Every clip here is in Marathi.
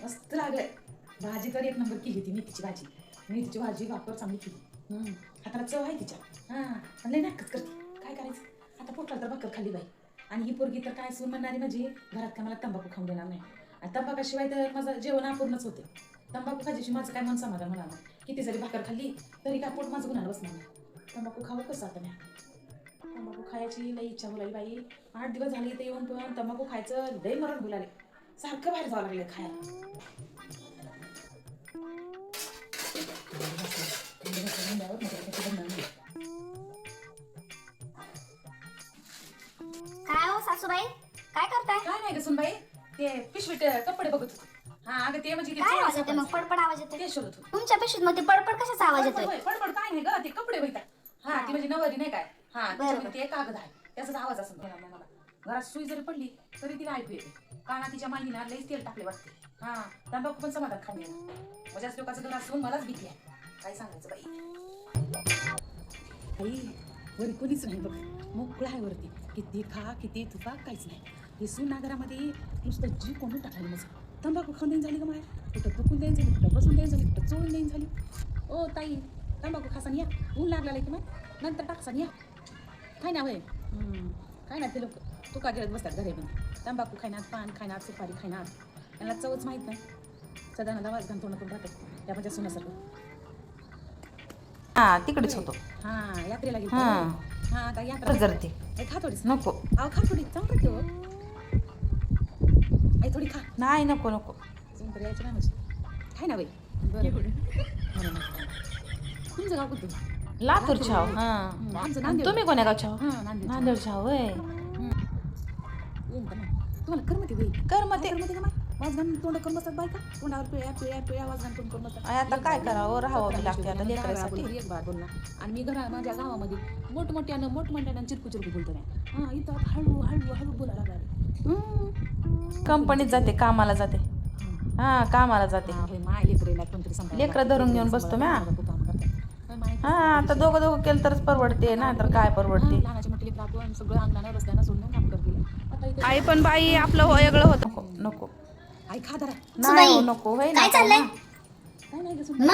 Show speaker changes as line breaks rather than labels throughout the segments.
मस्त लागलंय. भाजी तर एक नंबर केली ती मेथीची भाजी. मेथीची भाजी वापर चांगली केली. हाताला चव आहे तिच्या. पण लय नाटकच करते. काय करायचं आता, पोटाला तर भाकर खाल्ली बाई. आणि ही पोरगी तर काय सून म्हणणारी म्हणजे घरात का मला तंबाखू खाऊन देणार नाही. आणि तंबाखाशिवाय तर माझं जेवण अपूर्णच होते. तंबाखू खायची माझं काय मन समाधान होणार नाही. किती जरी भाकर खाल्ली तरी काय पोट माझं गुन्हा बसणार नाही. तंबाखू खाऊ कसं आता नाही. तंबाखू खायची लई इच्छा बोलाली बाई. 8 दिवस झाले इथे येऊन पण तंबाखू खायचं लई मरण बोलाले. सारखं बाहेर जावं लागलं खायला.
काय हो सासूबाई, काय करताय?
काय नाही ग सुनबाई, ते पिशवीत कपडे बघत होते. अगं ते म्हणजे
काय आवाज येतोय? मग पडपड आवाज येतोय
ते शोधत होते.
तुमच्या पिशवीत. मग ते पडपड कशाचा आवाज येतोय?
पडपड काय नाही ग, ते कपडे बघतात. ती म्हणजे नवरी नाही काय.
बरं.
ते कागद आहे त्याचा आवाज असं मला. घरात सुई जरी पडली तरी तिला ऐकू येते. काना तिच्या मांडीला लईच तेल टाकले वाटते. तंबाखू पण समाधान खाऊन येणार. माझ्याच लोकांचं घर असून मलाच भीती आहे. काय सांगायचं बाई वरी कोणीच नाही बघ. मोकळं आहे वरती. किती खा किती तुफा काहीच नाही. हे सुनागरामध्ये नुसतं जी कोणी टाकायला मग तंबाखू खाऊन देईन झाली का माय. कुठं दुखून देईन झाली, कुठं बसून देईन झाली, कुठं चोळून देईन झाली. ओ ताई, तंबाखू खासान या. ऊन लागला की मग नंतर टाकसान या. काय ना वय काय ना ते लोक तुका गिळत बसतात घरामध्ये. तंबाखू खायनात, पान खायनात, सुपारी खायनात. त्यांना चवच माहीत नाही. सदाना वाज घालून तोंड करून राहतात त्या माझ्या सुनासारखं.
तिकडेच होतो.
यात्रेला गेलो. आता यात्रा
जरते
खा थोडीच.
नको.
अहो खा थोडी, चांगलं ठेव. आई थोडी खा.
नाही, नको नको.
तुमकडे यायचं ना म्हणजे खाय ना बाई. बरं तुमचं गाव कुठं?
लातूर छाव.
आमचं नांदेड.
तुम्ही कोण्या गावच्या?
नांदेड.
नांदेड छाव होय.
येईन का नाही? तुम्हाला करमते बाई.
करमते.
करमते का माय? वाज घालून तोंड करून बसतात बायका. तोंडावर पिळ्या वाज घालून तोंड करून बसतात.
आता काय करावं, राहावं बी लागते आता लेकरासाठी.
एक बार बोलणार. आणि मी माझ्या गावामध्ये मोठमोठ्यानं चिरकू बोलतो नाही. इथं हळू बोलायला लागले.
कंपनीत जाते, कामाला जाते. कामाला जाते.
माय लेकरेला कोणतरी सांभाळायला
लेकरं धरून घेऊन बसतो म्या.
काम करतात.
आता दोघं केलं तरच परवडते ना, तर काय परवडते.
लहानाची मोठी लेकरं आपण सगळं अंगणानं रस्त्यानं सोडून काम करतील. आता इथे
आई पण बाई आपलं वेगळं होत. नको नको.
आई खा जरा.
नाही हो, नको होय ना.
काय चाललंय?
काय नाही गं
मग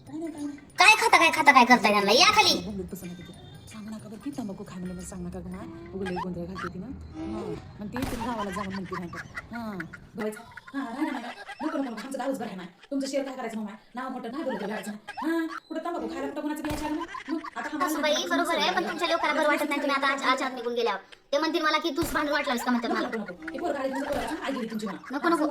काय नाही.
काय खाता काय करताय त्यांना? या खाली.
बोलत बसू नका तिथे. सांग नका बरं की तंबाखू खाय म्हणलं सांग नका गं. उगले गोंधळ घालते ती ना. मग ते तरी गावाला जाऊन म्हणते नाही. बघायचं. नको आमचं गावच बरं आहे ना. तुमचं शेअर काय करायचं मग नाव मोठं नाही बोलत करायचं. कुठं तंबाखू खायला कुठं कोणाचं घ्यायचं मग आता
सासूबाई बरोबर आहे, पण तुमच्या लोकांना बरं वाटत नाही. तुम्ही आता आचार निघून गेल्यावर ते म्हणतील मला की तूच भांडण वाटलास का म्हणतात मला.
नको. ते पोरं काढायचं, आई गेली तुमची म्हणा.
नको.